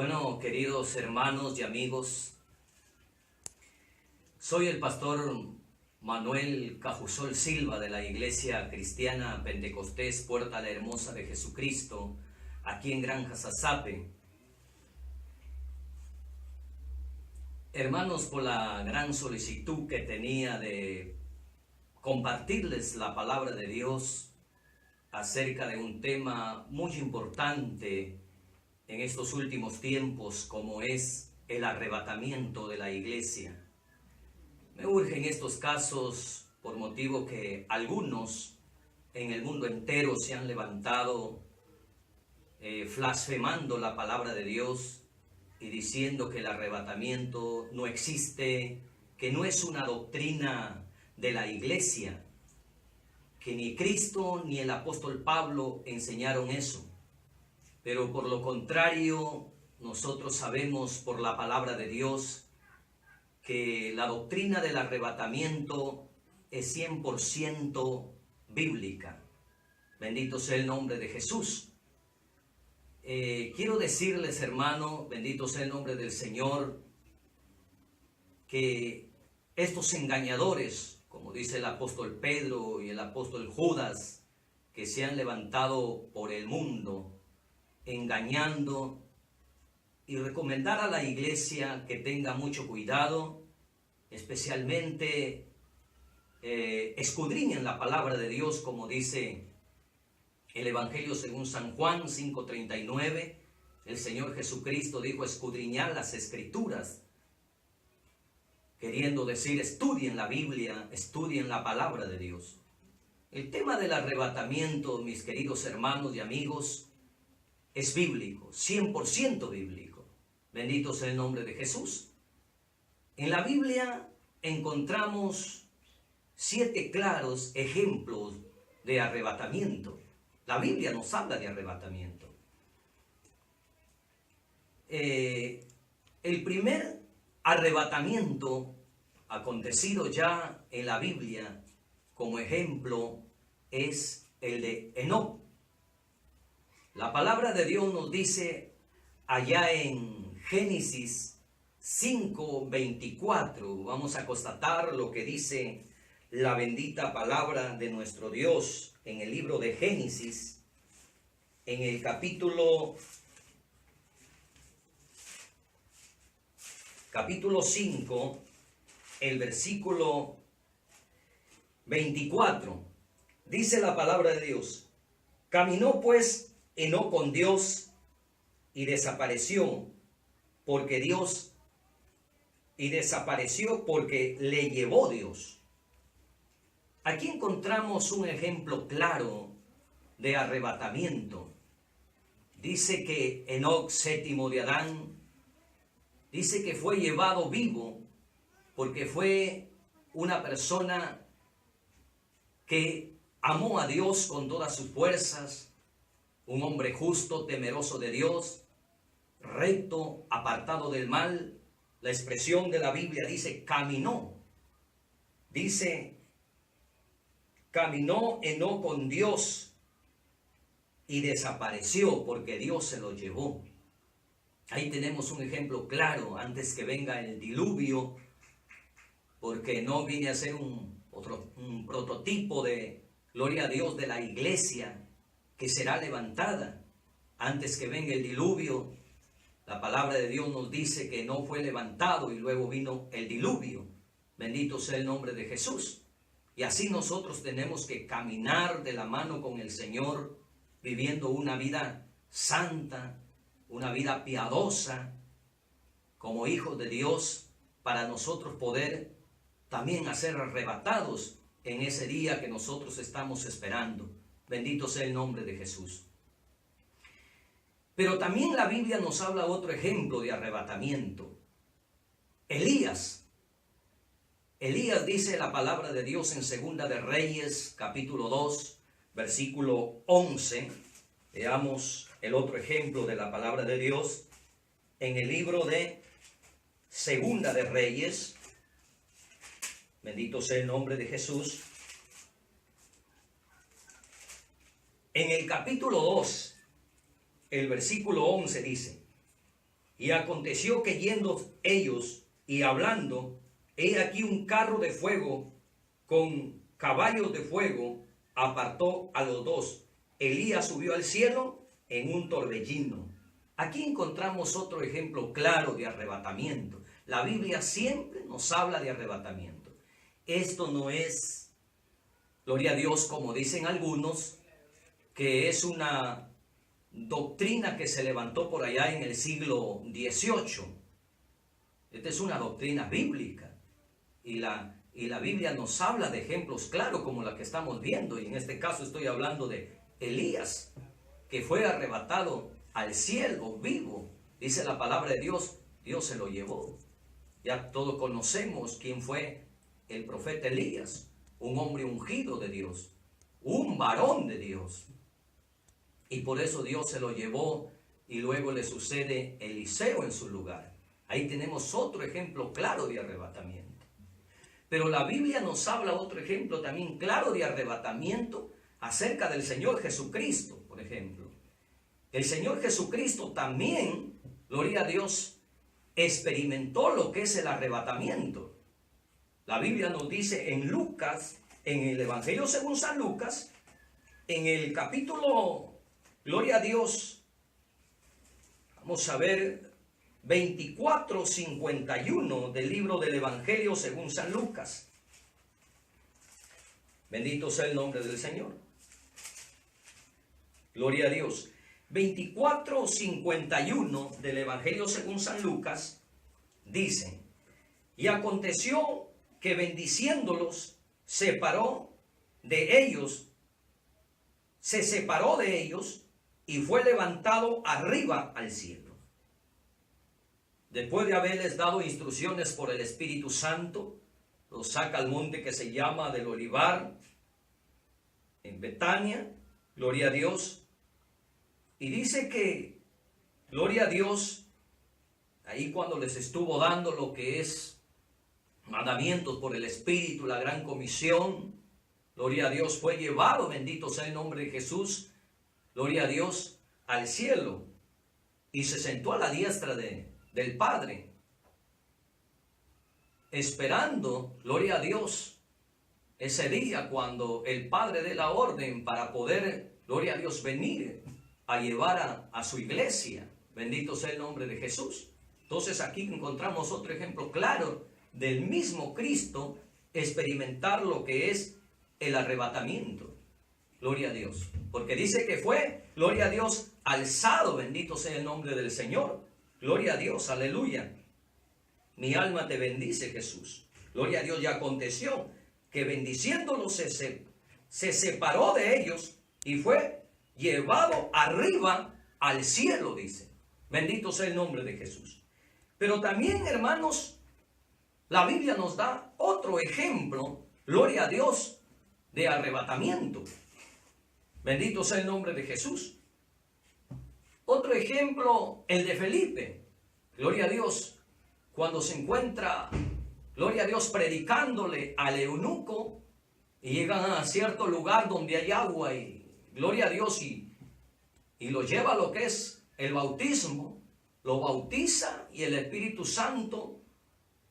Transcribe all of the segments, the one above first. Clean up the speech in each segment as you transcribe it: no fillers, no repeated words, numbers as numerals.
Bueno, queridos hermanos y amigos, soy el pastor Manuel Cajusol Silva de la Iglesia Cristiana Pentecostés Puerta la Hermosa de Jesucristo, aquí en Granja Sasape. Hermanos, por la gran solicitud que tenía de compartirles la palabra de Dios acerca de un tema muy importante en estos últimos tiempos, como es el arrebatamiento de la iglesia. Me urge en estos casos por motivo que algunos en el mundo entero se han levantado blasfemando la palabra de Dios y diciendo que el arrebatamiento no existe, que no es una doctrina de la iglesia, que ni Cristo ni el apóstol Pablo enseñaron eso. Pero por lo contrario, nosotros sabemos por la palabra de Dios que la doctrina del arrebatamiento es 100% bíblica. Bendito sea el nombre de Jesús. Quiero decirles, hermano, bendito sea el nombre del Señor, que estos engañadores, como dice el apóstol Pedro y el apóstol Judas, que se han levantado por el mundo, engañando, y recomendar a la iglesia que tenga mucho cuidado, especialmente escudriñen la palabra de Dios, como dice el Evangelio según San Juan 5:39. El Señor Jesucristo dijo: escudriñad las Escrituras, queriendo decir, estudien la Biblia, estudien la palabra de Dios. El tema del arrebatamiento, mis queridos hermanos y amigos, es bíblico, 100% bíblico. Bendito sea el nombre de Jesús. En la Biblia encontramos 7 claros ejemplos de arrebatamiento. La Biblia nos habla de arrebatamiento. El primer arrebatamiento acontecido ya en la Biblia como ejemplo es el de Enoc. La palabra de Dios nos dice allá en Génesis 5:24, vamos a constatar lo que dice la bendita palabra de nuestro Dios en el libro de Génesis, en el capítulo 5, el versículo 24, dice la palabra de Dios: caminó pues Enoc con Dios y desapareció porque le llevó Dios. Aquí encontramos un ejemplo claro de arrebatamiento. Dice que Enoc, séptimo de Adán, dice que fue llevado vivo porque fue una persona que amó a Dios con todas sus fuerzas, un hombre justo, temeroso de Dios, recto, apartado del mal. La expresión de la Biblia dice caminó. Dice, caminó Enoc con Dios y desapareció porque Dios se lo llevó. Ahí tenemos un ejemplo claro antes que venga el diluvio, porque no viene a ser un prototipo de, gloria a Dios, de la iglesia que será levantada antes que venga el diluvio. La palabra de Dios nos dice que no fue levantado y luego vino el diluvio. Bendito sea el nombre de Jesús. Y así nosotros tenemos que caminar de la mano con el Señor, viviendo una vida santa, una vida piadosa, como hijos de Dios, para nosotros poder también ser arrebatados en ese día que nosotros estamos esperando. Bendito sea el nombre de Jesús. Pero también la Biblia nos habla otro ejemplo de arrebatamiento. Elías. Elías, dice la palabra de Dios en Segunda de Reyes, capítulo 2, versículo 11. Veamos el otro ejemplo de la palabra de Dios en el libro de Segunda de Reyes. Bendito sea el nombre de Jesús. En el capítulo 2, el versículo 11 dice: Y aconteció que yendo ellos y hablando, he aquí un carro de fuego con caballos de fuego apartó a los dos. Elías subió al cielo en un torbellino. Aquí encontramos otro ejemplo claro de arrebatamiento. La Biblia siempre nos habla de arrebatamiento. Esto no es, gloria a Dios, como dicen algunos, que es una doctrina que se levantó por allá en el siglo XVIII. Esta es una doctrina bíblica. Y la Biblia nos habla de ejemplos claros como la que estamos viendo. Y en este caso estoy hablando de Elías, que fue arrebatado al cielo vivo. Dice la palabra de Dios, Dios se lo llevó. Ya todos conocemos quién fue el profeta Elías, un hombre ungido de Dios, un varón de Dios. Y por eso Dios se lo llevó y luego le sucede Eliseo en su lugar. Ahí tenemos otro ejemplo claro de arrebatamiento. Pero la Biblia nos habla otro ejemplo también claro de arrebatamiento acerca del Señor Jesucristo, por ejemplo. El Señor Jesucristo también, gloria a Dios, experimentó lo que es el arrebatamiento. La Biblia nos dice en Lucas, en el Evangelio según San Lucas, en el capítulo, gloria a Dios, vamos a ver, 24:51 del libro del Evangelio según San Lucas. Bendito sea el nombre del Señor. Gloria a Dios. 24:51 del Evangelio según San Lucas dice: y aconteció que bendiciéndolos se separó de ellos y fue levantado arriba al cielo. Después de haberles dado instrucciones por el Espíritu Santo, los saca al monte que se llama del Olivar, en Betania, gloria a Dios. Y dice que, gloria a Dios, ahí cuando les estuvo dando lo que es mandamientos por el Espíritu, la gran comisión, gloria a Dios, fue llevado, bendito sea el nombre de Jesús, gloria a Dios, al cielo. Y se sentó a la diestra del Padre, esperando, gloria a Dios, ese día cuando el Padre dé la orden para poder, gloria a Dios, venir a llevar a su iglesia. Bendito sea el nombre de Jesús. Entonces aquí encontramos otro ejemplo claro del mismo Cristo experimentar lo que es el arrebatamiento. Gloria a Dios. Porque dice que fue, gloria a Dios, alzado. Bendito sea el nombre del Señor. Gloria a Dios, aleluya. Mi alma te bendice, Jesús. Gloria a Dios. Y aconteció que bendiciéndolos se separó de ellos y fue llevado arriba al cielo, dice. Bendito sea el nombre de Jesús. Pero también, hermanos, la Biblia nos da otro ejemplo, gloria a Dios, de arrebatamiento. Bendito sea el nombre de Jesús. Otro ejemplo, el de Felipe. Gloria a Dios, cuando se encuentra, gloria a Dios, predicándole al eunuco y llegan a cierto lugar donde hay agua y gloria a Dios y lo lleva a lo que es el bautismo, lo bautiza y el Espíritu Santo,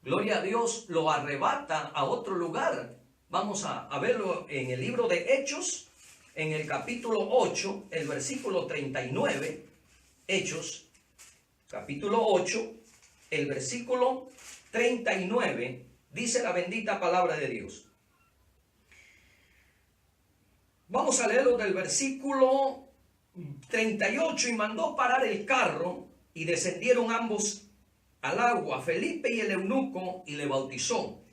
gloria a Dios, lo arrebata a otro lugar. Vamos a verlo en el libro de Hechos, en el capítulo 8, el versículo 39. Hechos, capítulo 8, el versículo 39, dice la bendita palabra de Dios. Vamos a leerlo del versículo 38. Y mandó parar el carro, y descendieron ambos al agua, Felipe y el eunuco, y le bautizó.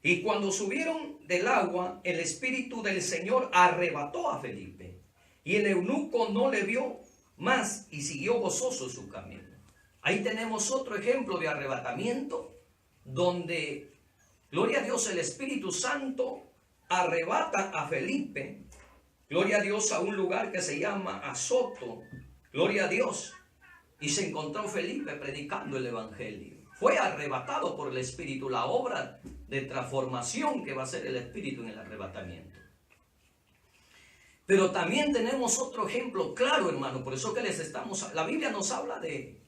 Y cuando subieron del agua, el Espíritu del Señor arrebató a Felipe, y el eunuco no le vio más, y siguió gozoso su camino. Ahí tenemos otro ejemplo de arrebatamiento, donde, gloria a Dios, el Espíritu Santo arrebata a Felipe, gloria a Dios, a un lugar que se llama Azoto, gloria a Dios, y se encontró Felipe predicando el Evangelio. Fue arrebatado por el Espíritu, la obra de transformación que va a hacer el Espíritu en el arrebatamiento. Pero también tenemos otro ejemplo claro, hermano, por eso que la Biblia nos habla de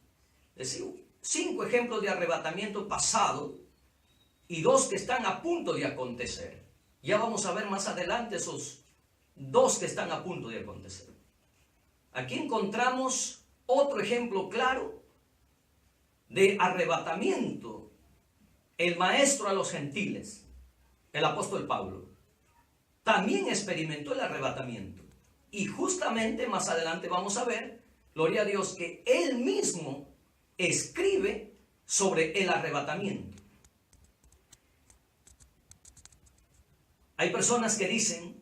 5 ejemplos de arrebatamiento pasado y 2 que están a punto de acontecer. Ya vamos a ver más adelante esos 2 que están a punto de acontecer. Aquí encontramos otro ejemplo claro de arrebatamiento. El maestro a los gentiles, el apóstol Pablo, también experimentó el arrebatamiento. Y justamente más adelante vamos a ver, gloria a Dios, que él mismo escribe sobre el arrebatamiento. Hay personas que dicen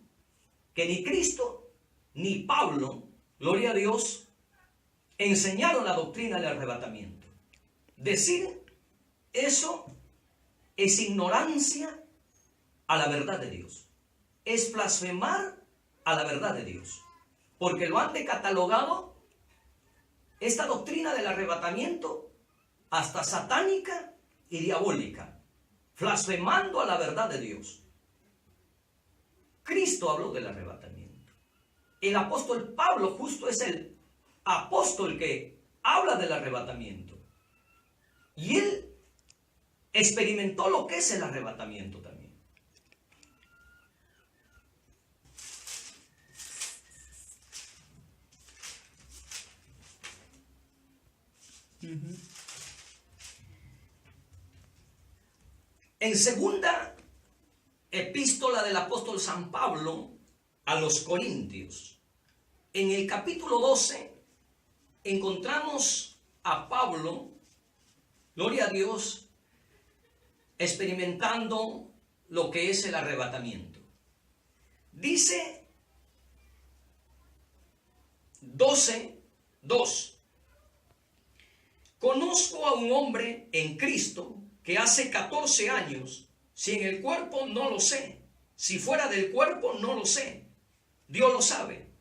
que ni Cristo ni Pablo, gloria a Dios, enseñaron la doctrina del arrebatamiento. Decir eso es ignorancia a la verdad de Dios. Es blasfemar a la verdad de Dios. Porque lo han catalogado esta doctrina del arrebatamiento hasta satánica y diabólica, blasfemando a la verdad de Dios. Cristo habló del arrebatamiento. El apóstol Pablo justo es el apóstol que habla del arrebatamiento. Y él experimentó lo que es el arrebatamiento también. En segunda epístola del apóstol San Pablo a los Corintios, en el capítulo 12, encontramos a Pablo, gloria a Dios, experimentando lo que es el arrebatamiento. Dice 12:2. Conozco a un hombre en Cristo que hace 14 años, si en el cuerpo no lo sé, si fuera del cuerpo no lo sé, Dios lo sabe,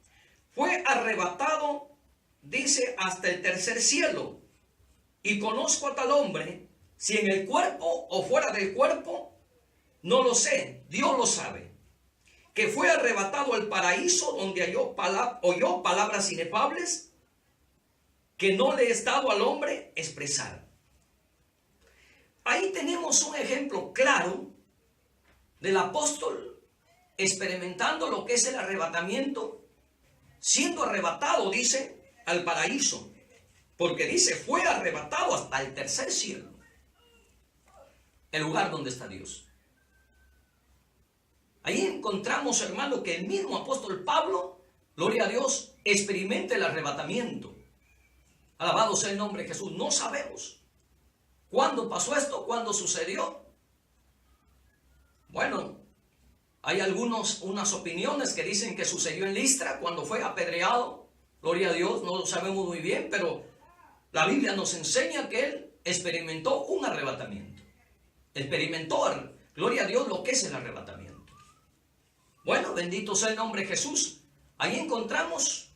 fue arrebatado, dice, hasta el tercer cielo. Y conozco a tal hombre, si en el cuerpo o fuera del cuerpo, no lo sé, Dios lo sabe, que fue arrebatado al paraíso donde oyó palabras inefables que no le es dado al hombre expresar. Ahí tenemos un ejemplo claro del apóstol experimentando lo que es el arrebatamiento, siendo arrebatado, dice, al paraíso, porque dice, fue arrebatado hasta el tercer cielo, el lugar donde está Dios. Ahí encontramos, hermano, que el mismo apóstol Pablo, gloria a Dios, experimenta el arrebatamiento. Alabado sea el nombre de Jesús. No sabemos cuándo pasó esto, cuándo sucedió. Bueno, hay unas opiniones que dicen que sucedió en Listra cuando fue apedreado. Gloria a Dios, no lo sabemos muy bien, pero la Biblia nos enseña que él experimentó un arrebatamiento. Experimentó, gloria a Dios, lo que es el arrebatamiento. Bueno, bendito sea el nombre de Jesús. Ahí encontramos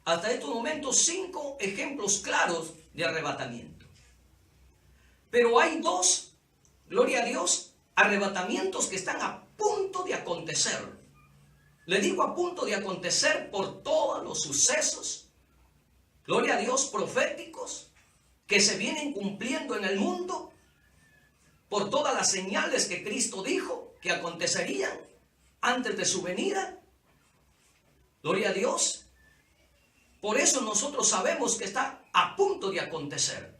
hasta estos momentos 5 ejemplos claros de arrebatamiento. Pero hay 2, gloria a Dios, arrebatamientos que están a punto de acontecer. Le digo a punto de acontecer por todos los sucesos, gloria a Dios, proféticos que se vienen cumpliendo en el mundo, por todas las señales que Cristo dijo que acontecerían antes de su venida. Gloria a Dios. Por eso nosotros sabemos que está a punto de acontecer.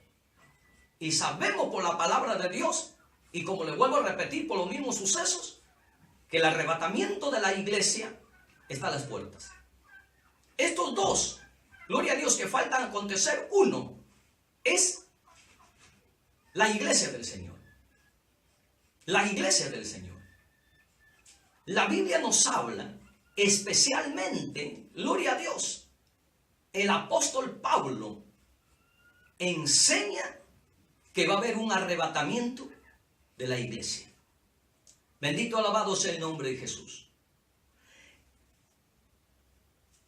Y sabemos por la palabra de Dios, y como le vuelvo a repetir por los mismos sucesos, que el arrebatamiento de la iglesia está a las puertas. Estos 2, gloria a Dios, que faltan acontecer, uno es la iglesia del Señor. La iglesia del Señor. La Biblia nos habla especialmente, gloria a Dios, el apóstol Pablo enseña que va a haber un arrebatamiento de la iglesia. Bendito, alabado sea el nombre de Jesús.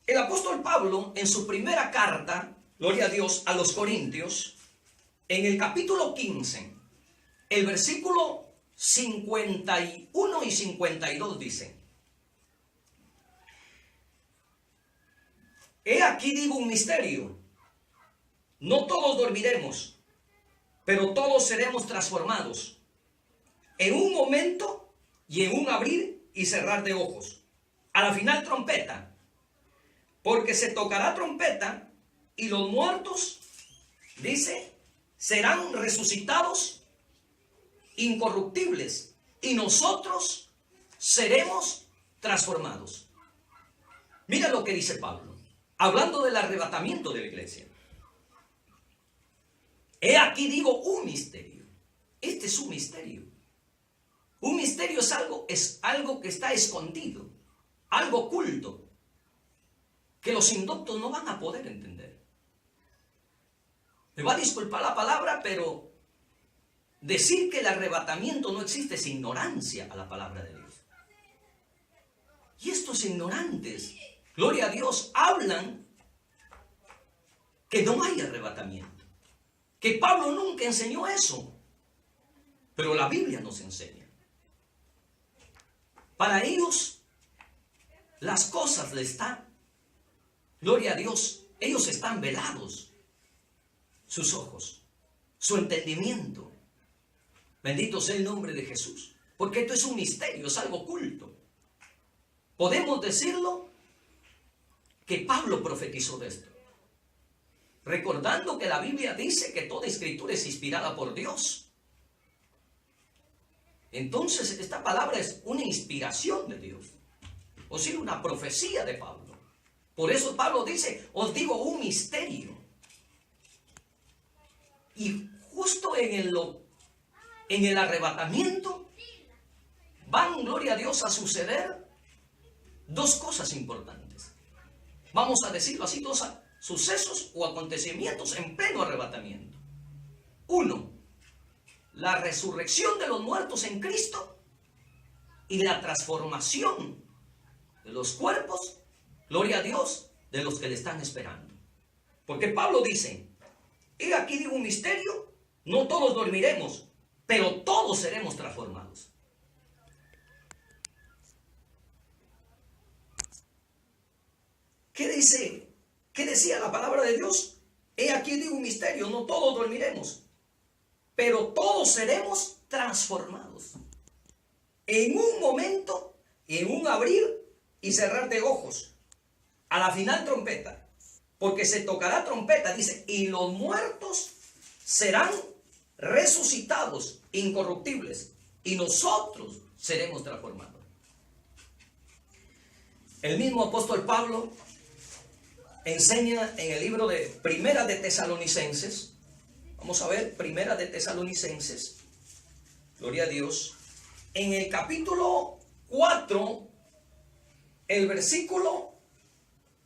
El apóstol Pablo, en su primera carta, gloria a Dios, a los Corintios, en el capítulo 15, el versículo 51 y 52 dice: he aquí digo un misterio, no todos dormiremos, pero todos seremos transformados en un momento y en un abrir y cerrar de ojos. A la final trompeta, porque se tocará trompeta y los muertos, dice, serán resucitados incorruptibles y nosotros seremos transformados. Mira lo que dice Pablo, hablando del arrebatamiento de la iglesia. He aquí digo un misterio. Este es un misterio. Un misterio es algo que está escondido, algo oculto, que los indoctos no van a poder entender. Me va a disculpar la palabra, pero decir que el arrebatamiento no existe es ignorancia a la palabra de Dios. Y estos ignorantes, gloria a Dios, hablan que no hay arrebatamiento. Que Pablo nunca enseñó eso. Pero la Biblia nos enseña. Para ellos, las cosas le están, gloria a Dios, ellos están velados. Sus ojos, su entendimiento. Bendito sea el nombre de Jesús. Porque esto es un misterio, es algo oculto. Podemos decirlo que Pablo profetizó de esto. Recordando que la Biblia dice que toda escritura es inspirada por Dios. Entonces esta palabra es una inspiración de Dios. O sea, una profecía de Pablo. Por eso Pablo dice, os digo un misterio. Y justo en el arrebatamiento van, gloria a Dios, a suceder dos cosas importantes. Vamos a decirlo así, dos sucesos o acontecimientos en pleno arrebatamiento. Uno, la resurrección de los muertos en Cristo y la transformación de los cuerpos, gloria a Dios, de los que le están esperando. Porque Pablo dice, he aquí digo un misterio, no todos dormiremos, pero todos seremos transformados. ¿Qué dice? ¿Qué decía la palabra de Dios? He aquí digo un misterio, no todos dormiremos, pero todos seremos transformados. En un momento, en un abrir y cerrar de ojos. A la final trompeta. Porque se tocará trompeta, dice, y los muertos serán resucitados, incorruptibles, y nosotros seremos transformados. El mismo apóstol Pablo enseña en el libro de Primera de Tesalonicenses. Vamos a ver, Primera de Tesalonicenses, gloria a Dios, en el capítulo 4, el versículo,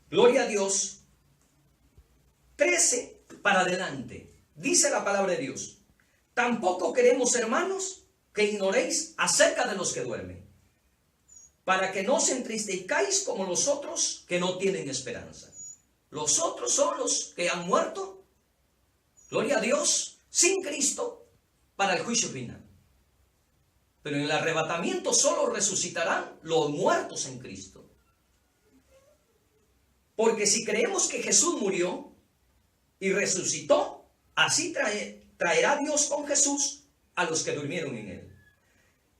gloria a Dios, 13 para adelante, dice la palabra de Dios, tampoco queremos, hermanos, que ignoréis acerca de los que duermen, para que no os entristezcáis como los otros que no tienen esperanza. Los otros son los que han muerto, gloria a Dios, sin Cristo, para el juicio final. Pero en el arrebatamiento solo resucitarán los muertos en Cristo. Porque si creemos que Jesús murió y resucitó, así traerá Dios con Jesús a los que durmieron en él.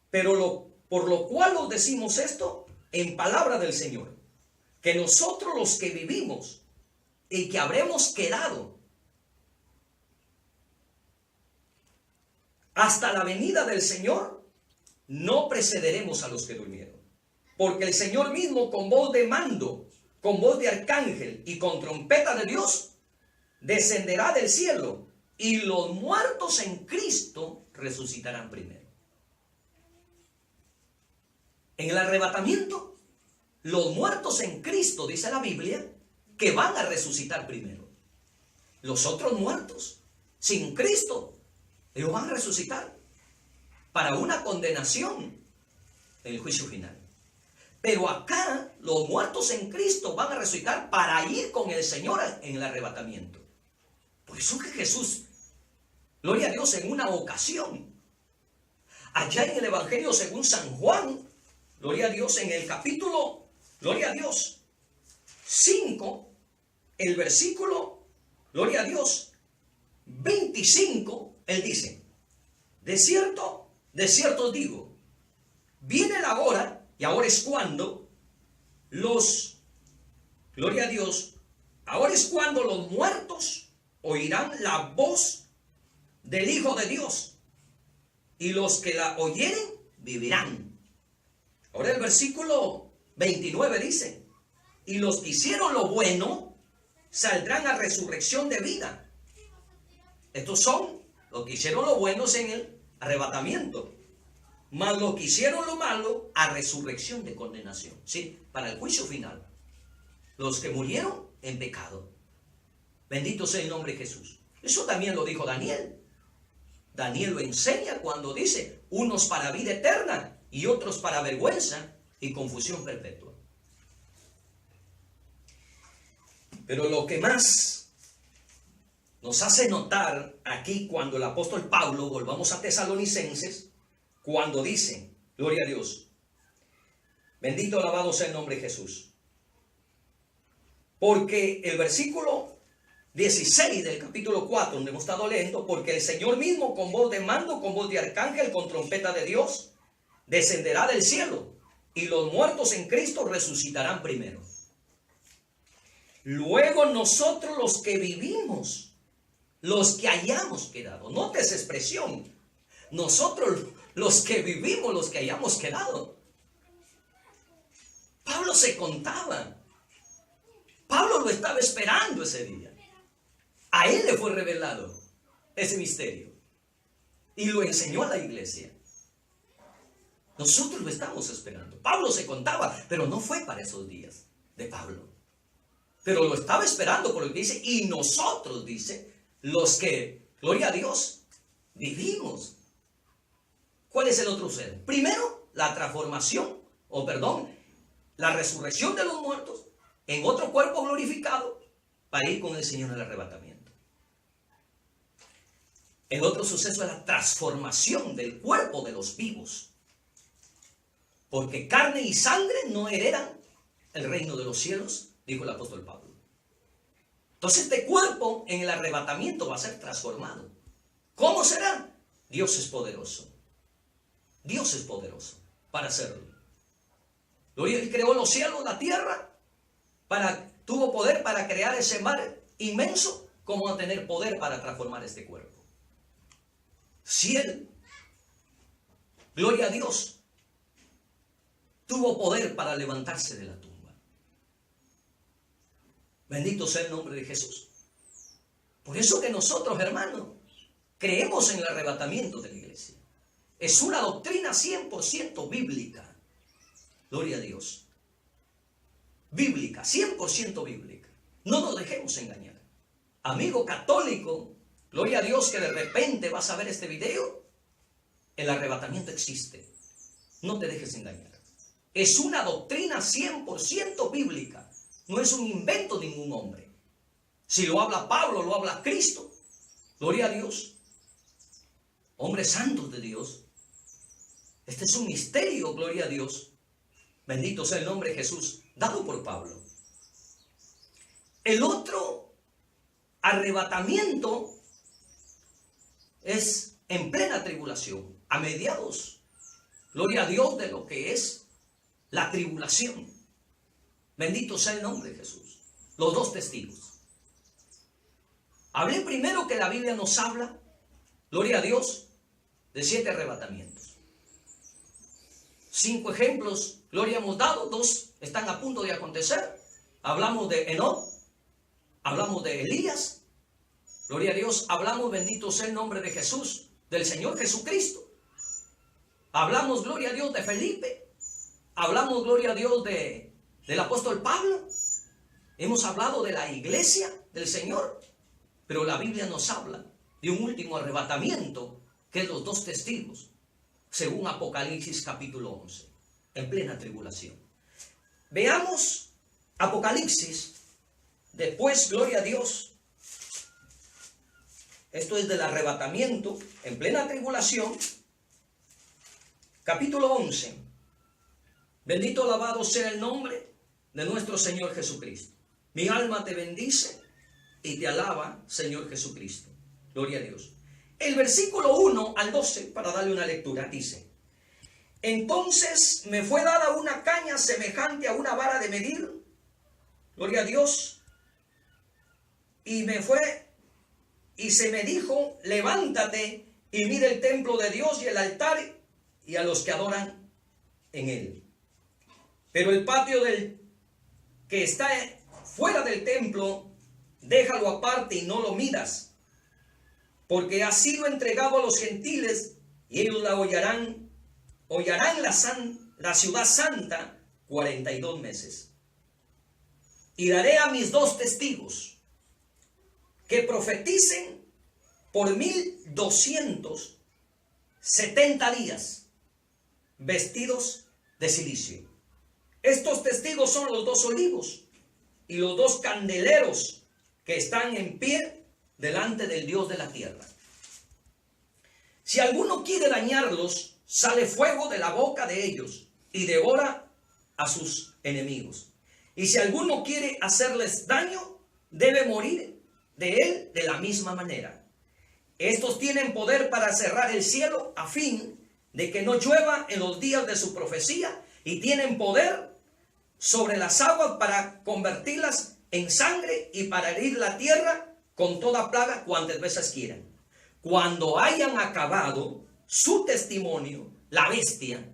Pero por lo cual os decimos esto en palabra del Señor, que nosotros los que vivimos y que habremos quedado hasta la venida del Señor, no precederemos a los que durmieron. Porque el Señor mismo, con voz de mando, con voz de arcángel y con trompeta de Dios, descenderá del cielo, y los muertos en Cristo resucitarán primero. En el arrebatamiento, los muertos en Cristo, dice la Biblia, que van a resucitar primero. Los otros muertos, sin Cristo, ellos van a resucitar para una condenación en el juicio final. Pero acá, los muertos en Cristo van a resucitar para ir con el Señor en el arrebatamiento. Por eso que Jesús, gloria a Dios, en una ocasión, allá en el Evangelio según San Juan, gloria a Dios, en el capítulo, gloria a Dios, 5, el versículo, gloria a Dios, 25, él dice, de cierto os digo, viene la hora, y ahora es cuando gloria a Dios, ahora es cuando los muertos oirán la voz del Hijo de Dios, y los que la oyeren vivirán. Ahora el versículo 29 dice, y los que hicieron lo bueno saldrán a resurrección de vida. Estos son los que hicieron lo bueno en el arrebatamiento, mas los que hicieron lo malo a resurrección de condenación, ¿sí? Para el juicio final. Los que murieron en pecado. Bendito sea el nombre de Jesús. Eso también lo dijo Daniel. Daniel lo enseña cuando dice, unos para vida eterna y otros para vergüenza y confusión perpetua. Pero lo que más nos hace notar aquí cuando el apóstol Pablo, volvamos a Tesalonicenses, cuando dice, gloria a Dios, bendito alabado sea el nombre de Jesús. Porque el versículo 16 del capítulo 4, donde hemos estado leyendo, porque el Señor mismo con voz de mando, con voz de arcángel, con trompeta de Dios, descenderá del cielo, y los muertos en Cristo resucitarán primero. Luego nosotros los que vivimos, los que hayamos quedado, note esa expresión, nosotros los que vivimos, los que hayamos quedado. Pablo se contaba. Pablo lo estaba esperando ese día. A él le fue revelado ese misterio y lo enseñó a la iglesia. Nosotros lo estamos esperando. Pablo se contaba, pero no fue para esos días de Pablo. Pero lo estaba esperando por lo que dice, y nosotros, dice, los que, gloria a Dios, vivimos. ¿Cuál es el otro ser? Primero, la transformación, la resurrección de los muertos en otro cuerpo glorificado para ir con el Señor en el arrebatamiento. El otro suceso es la transformación del cuerpo de los vivos. Porque carne y sangre no heredan el reino de los cielos, dijo el apóstol Pablo. Entonces este cuerpo en el arrebatamiento va a ser transformado. ¿Cómo será? Dios es poderoso. Dios es poderoso para hacerlo. Él creó los cielos, la tierra, tuvo poder para crear ese mar inmenso, como a tener poder para transformar este cuerpo. Si Él, gloria a Dios, tuvo poder para levantarse de la tumba. Bendito sea el nombre de Jesús. Por eso que nosotros, hermanos, creemos en el arrebatamiento de la iglesia. Es una doctrina 100% bíblica. Gloria a Dios. Bíblica, 100% bíblica. No nos dejemos engañar. Amigo católico, gloria a Dios que de repente vas a ver este video. El arrebatamiento existe. No te dejes engañar. Es una doctrina 100% bíblica. No es un invento de ningún hombre. Si lo habla Pablo, lo habla Cristo. Gloria a Dios. Hombres santos de Dios. Este es un misterio, gloria a Dios. Bendito sea el nombre de Jesús, dado por Pablo. El otro arrebatamiento es en plena tribulación, a mediados, gloria a Dios, de lo que es la tribulación. Bendito sea el nombre de Jesús. Los dos testigos. Hablé primero que la Biblia nos habla, gloria a Dios, de 7 arrebatamientos. 5 ejemplos, gloria hemos dado, 2 están a punto de acontecer. Hablamos de Enoc, hablamos de Elías, gloria a Dios, hablamos, bendito sea el nombre de Jesús, del Señor Jesucristo. Hablamos, gloria a Dios, de Felipe, hablamos, gloria a Dios, del apóstol Pablo. Hemos hablado de la iglesia del Señor, pero la Biblia nos habla de un último arrebatamiento, que es los 2 testigos, según Apocalipsis capítulo 11, en plena tribulación. Veamos Apocalipsis, después, gloria a Dios. Esto es del arrebatamiento, en plena tribulación, capítulo 11. Bendito, alabado sea el nombre de nuestro Señor Jesucristo. Mi alma te bendice y te alaba, Señor Jesucristo. Gloria a Dios. el versículo 1 al 12, para darle una lectura, dice: entonces me fue dada una caña semejante a una vara de medir, gloria a Dios, y se me dijo: levántate y mide el templo de Dios y el altar y a los que adoran en él. Pero el patio que está fuera del templo, déjalo aparte y no lo midas, porque ha sido entregado a los gentiles y ellos la hollarán la ciudad santa 42 meses. Y daré a mis 2 testigos que profeticen por 1270 días, vestidos de cilicio. Estos testigos son los 2 olivos y los 2 candeleros que están en pie delante del Dios de la tierra. Si alguno quiere dañarlos, sale fuego de la boca de ellos y devora a sus enemigos. Y si alguno quiere hacerles daño, debe morir de él de la misma manera. Estos tienen poder para cerrar el cielo a fin de que no llueva en los días de su profecía, y tienen poder sobre las aguas para convertirlas en sangre y para herir la tierra con toda plaga cuantas veces quieran. Cuando hayan acabado su testimonio, la bestia,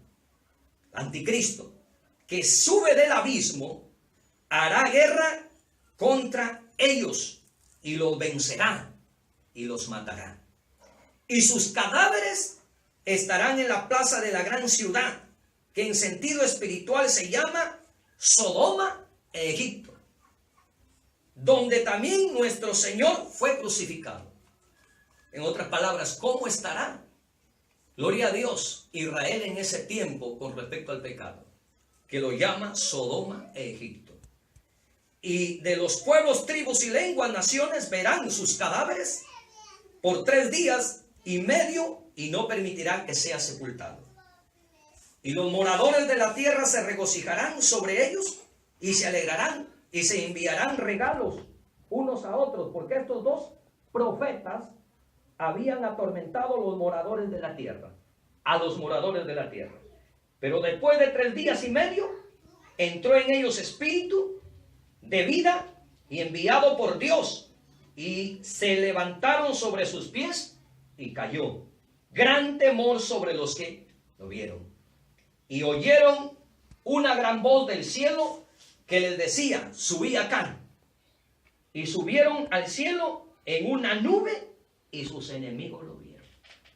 anticristo, que sube del abismo, hará guerra contra ellos y los vencerá y los matará. Y sus cadáveres estarán en la plaza de la gran ciudad, que en sentido espiritual se llama Sodoma e Egipto, donde también nuestro Señor fue crucificado. En otras palabras, ¿cómo estará? Gloria a Dios, Israel en ese tiempo con respecto al pecado, que lo llama Sodoma e Egipto. Y de los pueblos, tribus y lenguas, naciones verán sus cadáveres por 3 días y medio y no permitirán que sea sepultado. Y los moradores de la tierra se regocijarán sobre ellos y se alegrarán y se enviarán regalos unos a otros, porque estos 2 profetas habían atormentado a los moradores de la tierra, Pero después de 3 días y medio, entró en ellos espíritu de vida y enviado por Dios, y se levantaron sobre sus pies y cayó gran temor sobre los que lo vieron. Y oyeron una gran voz del cielo que les decía: subí acá. Y subieron al cielo en una nube y sus enemigos lo vieron.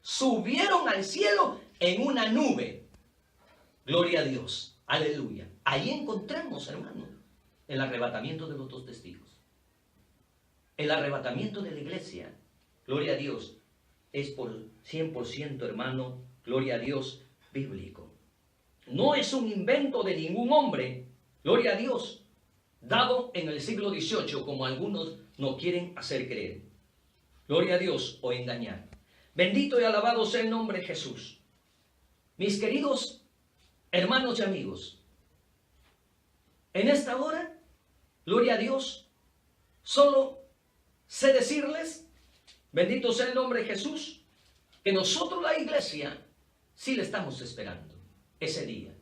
Subieron al cielo en una nube. Gloria a Dios. Aleluya. Ahí encontramos, hermanos, el arrebatamiento de los 2 testigos. El arrebatamiento de la iglesia, gloria a Dios, es por 100%, hermano, gloria a Dios, bíblico. No es un invento de ningún hombre, gloria a Dios, dado en el siglo XVIII, como algunos nos quieren hacer creer. Gloria a Dios, o engañar. Bendito y alabado sea el nombre de Jesús. Mis queridos hermanos y amigos, en esta hora, gloria a Dios, solo sé decirles, bendito sea el nombre de Jesús, que nosotros, la iglesia, sí le estamos esperando ese día.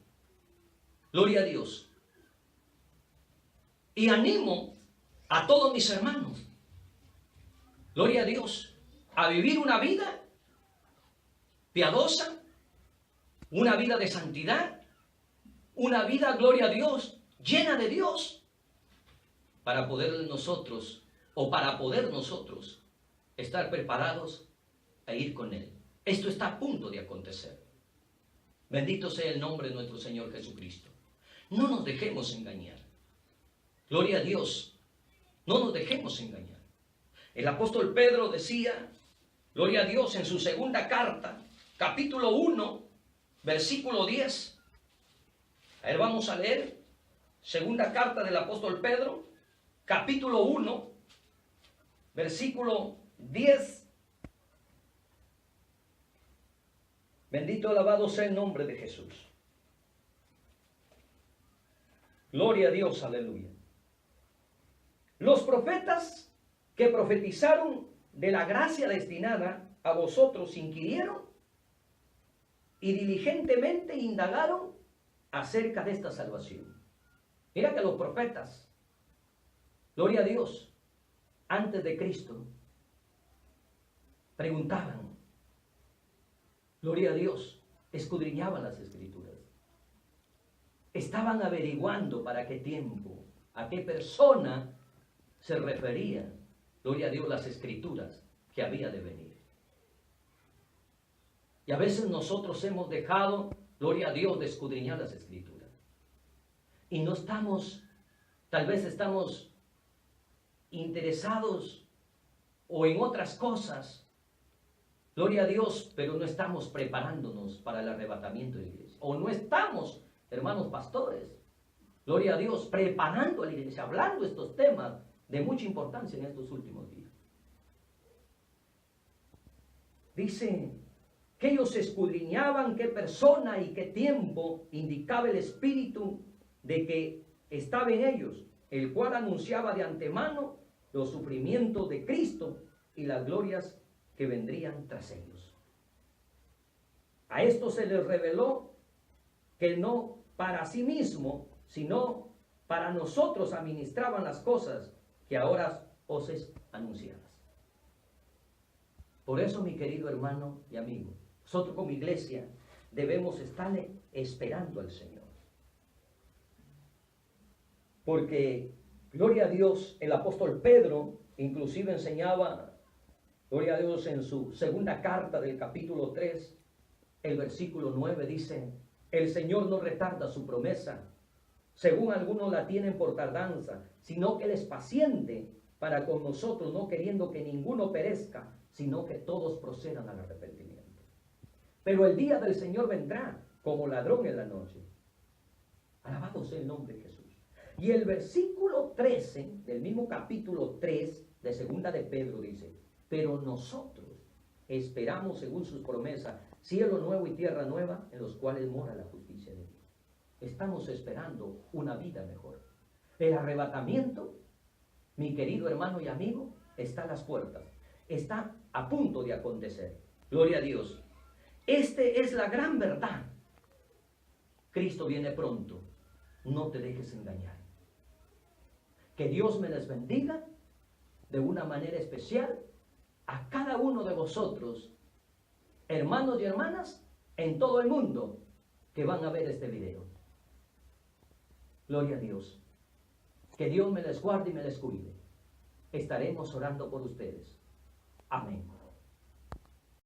Gloria a Dios. Y animo a todos mis hermanos, gloria a Dios, a vivir una vida piadosa, una vida de santidad, una vida, gloria a Dios, llena de Dios, para poder nosotros estar preparados a ir con Él. Esto está a punto de acontecer. Bendito sea el nombre de nuestro Señor Jesucristo. No nos dejemos engañar. Gloria a Dios. No nos dejemos engañar. El apóstol Pedro decía, gloria a Dios, en su segunda carta, capítulo 1, versículo 10. A ver, vamos a leer. Segunda carta del apóstol Pedro, capítulo 1, versículo 10. Bendito, alabado sea el nombre de Jesús. Gloria a Dios, aleluya. Los profetas que profetizaron de la gracia destinada a vosotros inquirieron y diligentemente indagaron acerca de esta salvación. Mira que los profetas, gloria a Dios, antes de Cristo, preguntaban, gloria a Dios, escudriñaban las Escrituras. Estaban averiguando para qué tiempo, a qué persona se refería, gloria a Dios, las Escrituras que había de venir. Y a veces nosotros hemos dejado, gloria a Dios, de escudriñar las Escrituras. Y no estamos, tal vez estamos interesados o en otras cosas, gloria a Dios, pero no estamos preparándonos para el arrebatamiento de la iglesia. O no estamos, hermanos pastores, gloria a Dios, preparando a la iglesia, hablando estos temas de mucha importancia en estos últimos días. Dice que ellos escudriñaban qué persona y qué tiempo indicaba el Espíritu de que estaba en ellos, el cual anunciaba de antemano los sufrimientos de Cristo y las glorias que vendrían tras ellos. A esto se les reveló que no para sí mismo, sino para nosotros administraban las cosas que ahora os es anunciadas. Por eso, mi querido hermano y amigo, nosotros como iglesia debemos estarle esperando al Señor. Porque, gloria a Dios, el apóstol Pedro inclusive enseñaba, gloria a Dios, en su segunda carta del capítulo 3, el versículo 9 dice, el Señor no retarda su promesa, según algunos la tienen por tardanza, sino que Él es paciente para con nosotros, no queriendo que ninguno perezca, sino que todos procedan al arrepentimiento. Pero el día del Señor vendrá como ladrón en la noche. Alabado sea el nombre de Jesús. Y el versículo 13 del mismo capítulo 3 de segunda de Pedro dice, pero nosotros esperamos según sus promesas, cielo nuevo y tierra nueva, en los cuales mora la justicia de Dios. Estamos esperando una vida mejor. El arrebatamiento, mi querido hermano y amigo, está a las puertas. Está a punto de acontecer. Gloria a Dios. Esta es la gran verdad. Cristo viene pronto. No te dejes engañar. Que Dios me les bendiga de una manera especial a cada uno de vosotros, hermanos y hermanas, en todo el mundo que van a ver este video. Gloria a Dios. Que Dios me les guarde y me les cuide. Estaremos orando por ustedes. Amén.